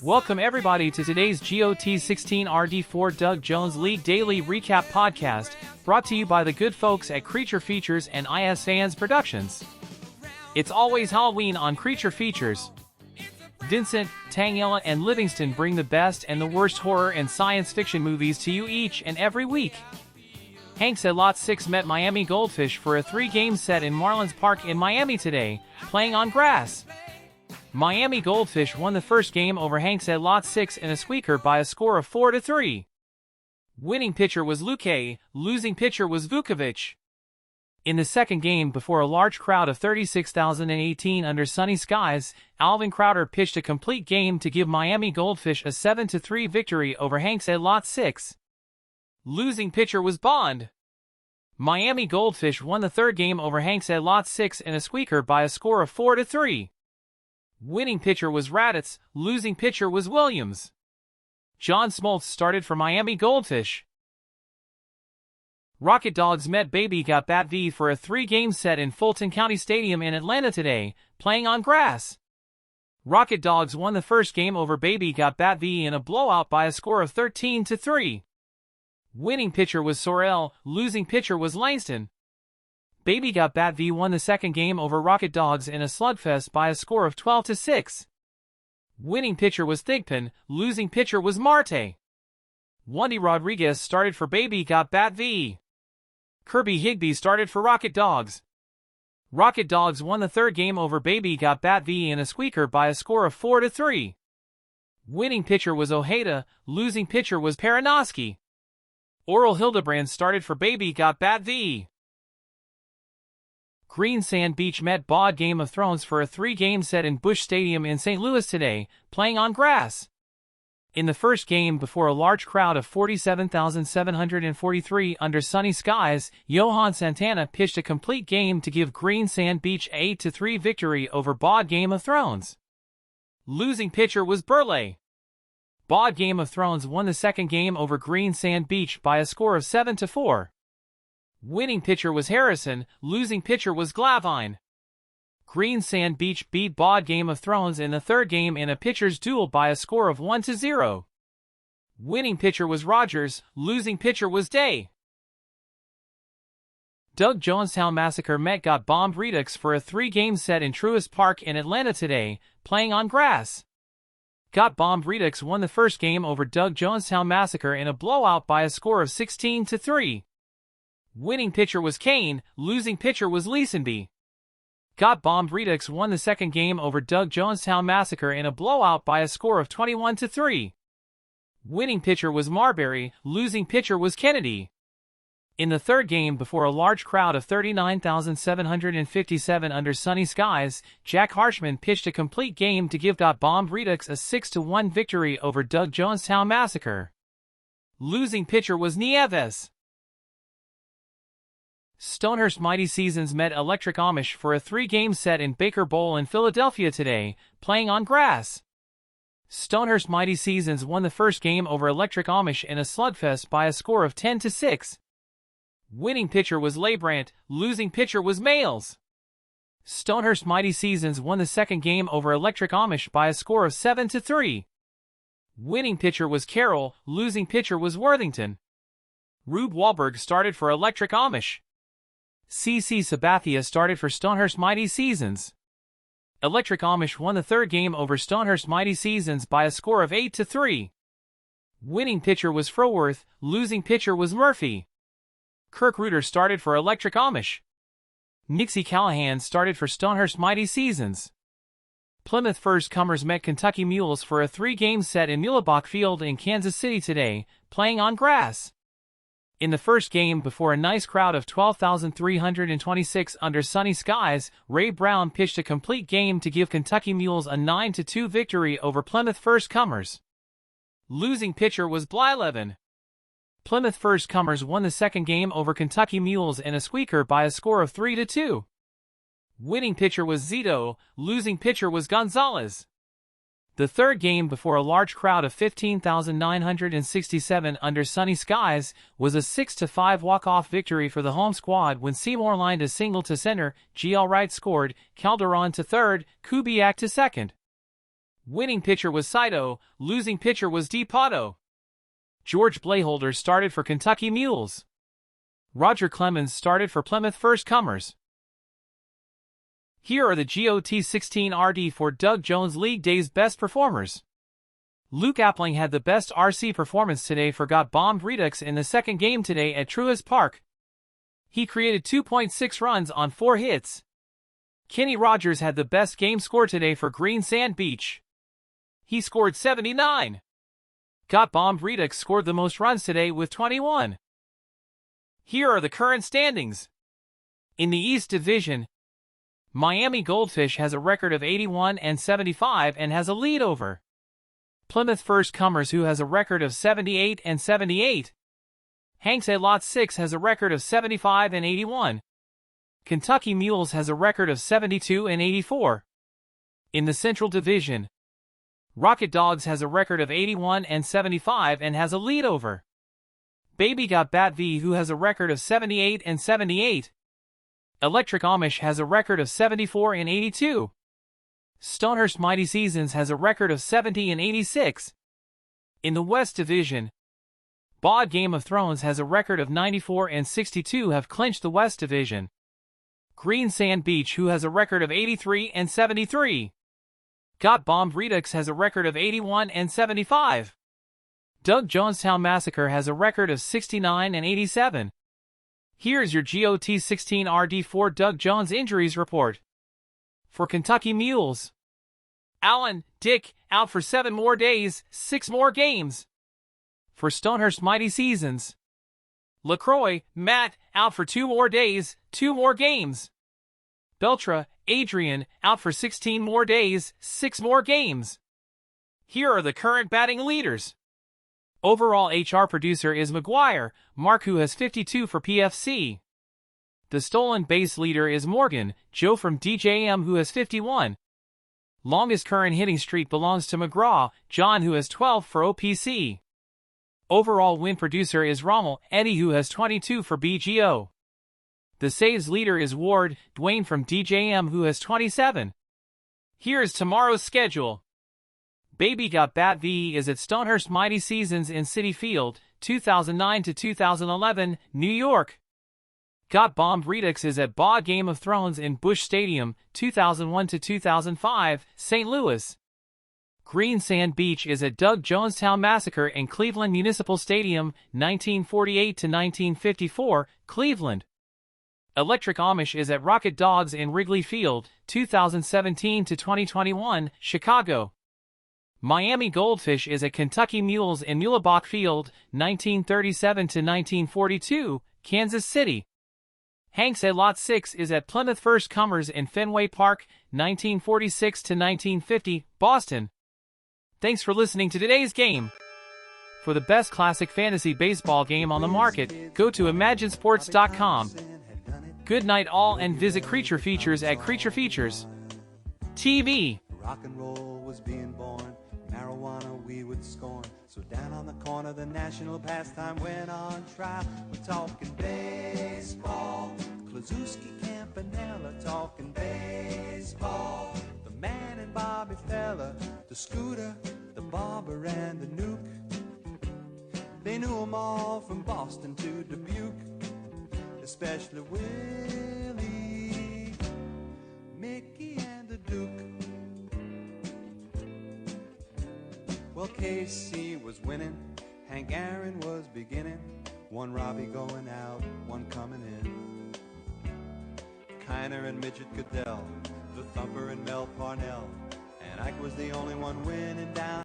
Welcome everybody to today's GOT16RD4 Doug Jones League Daily Recap Podcast, brought to you by the good folks at Creature Features and ISANS Productions. It's always Halloween on Creature Features. Vincent, Tangela, and Livingston bring the best and the worst horror and science fiction movies to you each and every week. Hanks at Lot 6 met Miami Goldfish for a 3-game set in Marlins Park in Miami today, playing on grass. Miami Goldfish won the first game over Hanks at Lot 6 in a squeaker by a score of 4-3. Winning pitcher was Luque, losing pitcher was Vukovic. In the second game before a large crowd of 36,018 under sunny skies, Alvin Crowder pitched a complete game to give Miami Goldfish a 7-3 victory over Hanks at Lot 6. Losing pitcher was Bond. Miami Goldfish won the third game over Hanks at Lot 6 in a squeaker by a score of 4-3. Winning pitcher was Raditz, losing pitcher was Williams. John Smoltz started for Miami Goldfish. Rocket Dogs met Baby Got Bat V for a 3-game set in Fulton County Stadium in Atlanta today, playing on grass. Rocket Dogs won the first game over Baby Got Bat V in a blowout by a score of 13-3. Winning pitcher was Sorrell, losing pitcher was Langston. Baby Got Bat V won the second game over Rocket Dogs in a slugfest by a score of 12-6. Winning pitcher was Thigpen, losing pitcher was Marte. Wandy Rodriguez started for Baby Got Bat V. Kirby Higbee started for Rocket Dogs. Rocket Dogs won the third game over Baby Got Bat V in a squeaker by a score of 4-3. Winning pitcher was Ojeda, losing pitcher was Perinoski. Oral Hildebrand started for Baby Got Bat V. Green Sand Beach met BOD Game of Thrones for a 3-game set in Busch Stadium in St. Louis today, playing on grass. In the first game before a large crowd of 47,743 under sunny skies, Johan Santana pitched a complete game to give Green Sand Beach a 8-3 victory over BOD Game of Thrones. Losing pitcher was Burley. BOD Game of Thrones won the second game over Green Sand Beach by a score of 7-4. Winning pitcher was Harrison, losing pitcher was Glavine. Green Sand Beach beat BOD Game of Thrones in the third game in a pitcher's duel by a score of 1-0. Winning pitcher was Rogers, losing pitcher was Day. Doug Jonestown Massacre met Got Bombed Redux for a 3-game set in Truist Park in Atlanta today, playing on grass. Got Bombed Redux won the first game over Doug Jonestown Massacre in a blowout by a score of 16-3. Winning pitcher was Kane, losing pitcher was Leesenby. Got Bombed Redux won the second game over Doug Jonestown Massacre in a blowout by a score of 21-3. Winning pitcher was Marbury, losing pitcher was Kennedy. In the third game before a large crowd of 39,757 under sunny skies, Jack Harshman pitched a complete game to give Got Bombed Redux a 6-1 victory over Doug Jonestown Massacre. Losing pitcher was Nieves. Stonehurst Mighty Seasons met Electric Amish for a 3-game set in Baker Bowl in Philadelphia today, playing on grass. Stonehurst Mighty Seasons won the first game over Electric Amish in a slugfest by a score of 10-6. Winning pitcher was Leibrandt, losing pitcher was Males. Stonehurst Mighty Seasons won the second game over Electric Amish by a score of 7-3. Winning pitcher was Carroll, losing pitcher was Worthington. Rube Wahlberg started for Electric Amish. CC Sabathia started for Stonehurst Mighty Seasons. Electric Amish won the third game over Stonehurst Mighty Seasons by a score of 8-3. Winning pitcher was Froworth, losing pitcher was Murphy. Kirk Reuter started for Electric Amish. Nixie Callahan started for Stonehurst Mighty Seasons. Plymouth First Comers met Kentucky Mules for a 3-game set in Muhlebach Field in Kansas City today, playing on grass. In the first game before a nice crowd of 12,326 under sunny skies, Ray Brown pitched a complete game to give Kentucky Mules a 9-2 victory over Plymouth First Comers. Losing pitcher was Blyleven. Plymouth First Comers won the second game over Kentucky Mules in a squeaker by a score of 3-2. Winning pitcher was Zito, losing pitcher was Gonzalez. The third game before a large crowd of 15,967 under sunny skies was a 6-5 walk-off victory for the home squad when Seymour lined a single to center, G.L. Wright scored, Calderon to third, Kubiak to second. Winning pitcher was Saito, losing pitcher was DePato. George Blaholder started for Kentucky Mules. Roger Clemens started for Plymouth First Comers. Here are the GOT16 RD for Doug Jones League Day's best performers. Luke Appling had the best RC performance today for Got Bombed Redux in the second game today at Truist Park. He created 2.6 runs on 4 hits. Kenny Rogers had the best game score today for Green Sand Beach. He scored 79. Got Bombed Redux scored the most runs today with 21. Here are the current standings. In the East Division, Miami Goldfish has a record of 81-75 and has a lead over Plymouth First Comers, who has a record of 78-78. Hanks A Lot 6 has a record of 75-81. Kentucky Mules has a record of 72-84. In the Central Division, Rocket Dogs has a record of 81-75 and has a lead over Baby Got Bat V, who has a record of 78-78. Electric Amish has a record of 74-82. Stonehurst Mighty Seasons has a record of 70-86. In the West Division, BOD Game of Thrones has a record of 94-62 have clinched the West Division. Green Sand Beach, who has a record of 83-73. Got Bombed Redux has a record of 81-75. Doug Jonestown Massacre has a record of 69-87. Here's your GOT16 RD4 Doug Jones Injuries Report. For Kentucky Mules, Allen, Dick, out for 7 more days, 6 more games. For Stonehurst Mighty Seasons, LaCroix, Matt, out for 2 more days, 2 more games. Beltra, Adrian, out for 16 more days, 6 more games. Here are the current batting leaders. Overall HR producer is McGuire, Mark, who has 52 for PFC. The stolen base leader is Morgan, Joe from DJM, who has 51. Longest current hitting streak belongs to McGraw, John, who has 12 for OPC. Overall win producer is Rommel, Eddie, who has 22 for BGO. The saves leader is Ward, Dwayne from DJM, who has 27. Here is tomorrow's schedule. Baby Got Bat V is at Stonehurst Mighty Seasons in Citi Field, 2009 to 2011, New York. Got Bombed Redux is at BOD Game of Thrones in Busch Stadium, 2001 to 2005, St. Louis. Green Sand Beach is at Doug Jonestown Massacre in Cleveland Municipal Stadium, 1948 to 1954, Cleveland. Electric Amish is at Rocket Dogs in Wrigley Field, 2017 to 2021, Chicago. Miami Goldfish is at Kentucky Mules in Muhlebach Field, 1937 to 1942, Kansas City. Hanks A Lot 6 is at Plymouth First Comers in Fenway Park, 1946 to 1950, Boston. Thanks for listening to today's game. For the best classic fantasy baseball game on the market, go to imaginesports.com. Good night all, and visit Creature Features at Creature Features TV. Rock and roll was being born, marijuana we would scorn. So down on the corner the national pastime went on trial. We're talking baseball, Klazuski, Campanella, talking baseball. The man and Bobby Fella, the Scooter, the Barber and the Nuke. They knew them all from Boston to Dubuque, especially Willie, Mickey and the Duke. Well, KC was winning, Hank Aaron was beginning, one Robbie going out, one coming in. Kiner and Midget Goodell, the Thumper and Mel Parnell, and Ike was the only one winning down.